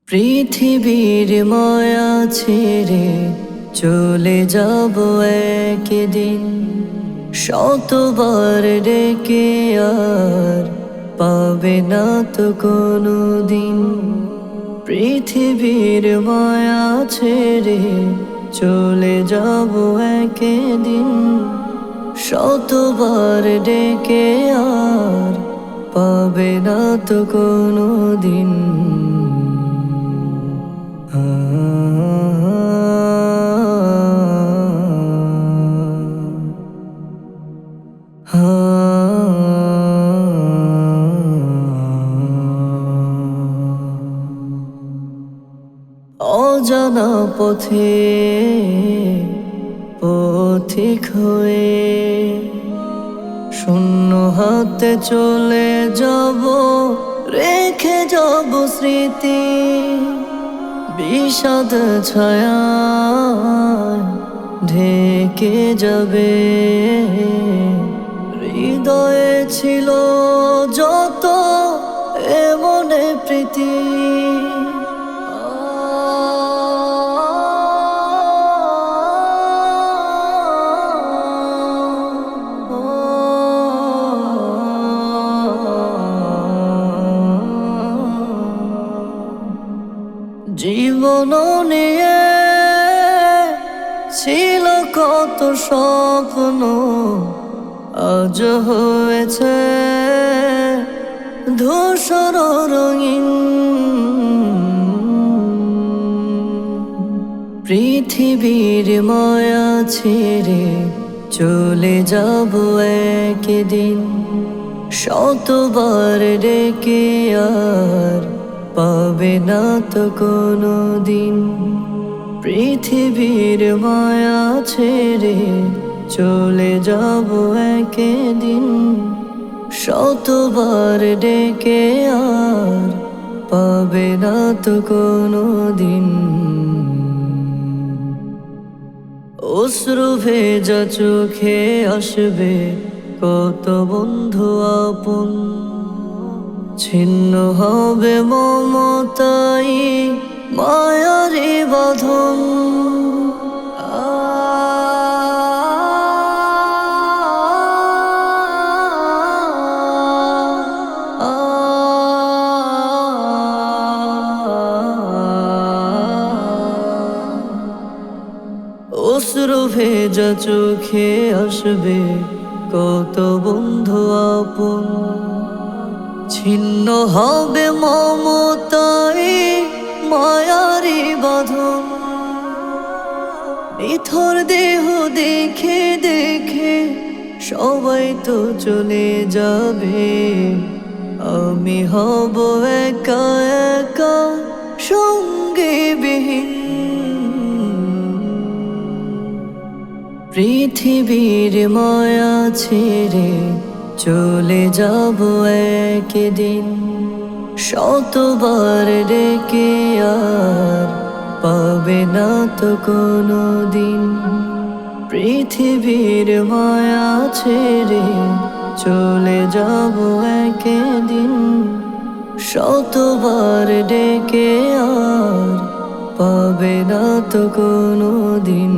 পৃথিবীর মায়া ছেড়ে চলে যাব একদিন, শতবার ডেকে আর পাবে না তো কোনো দিন। পৃথিবীর মায়া ছেড়ে চলে যাব একদিন, শতবার ডেকে আর পাবে না তো কোনো দিন। অজানা পথে পথিক হয়ে শূন্য হাতে চলে যাব, রেখে যাব স্মৃতি বিষাদ ছায়া ঢেকে যাবে। হৃদয়ে ছিল যত এমনে প্রীতি, জীবন নিয়ে ছিল কত স্বপ্ন, আজ হয়েছে ধূসর রঙিন। পৃথিবীর মায়া ছেড়ে চলে যাব একদিন, শতবার ডেকে আর পাবে না তো কোনো দিন। পৃথিবীর মায়া ছেড়ে চলে যাব একদিন, শতবার ডেকে আর পাবে না তো কোনো দিন। অশ্রু ভেজা চোখে আসবে কত বন্ধু আপন, ছিন্ন হবে মমতাই মায়ারে বাঁধন। অশ্রু ভেজা চোখে আসবে কত বন্ধু আপন, ছিন্ন হবে মমতায় মায়ারি বাঁধন। নিথর দেহ দেখে দেখে সবাই তো চলে যাবে, আমি হব একা একা সঙ্গে বিহীন। পৃথিবীর মায়া ছেড়ে চলে যাব একদিন, শতবার ডেকে আর পাবে না তো কোনো দিন। পৃথিবীর মায়া ছেড়ে চলে যাব একদিন, শতবার ডেকে আর পাবে না তো কোনো দিন।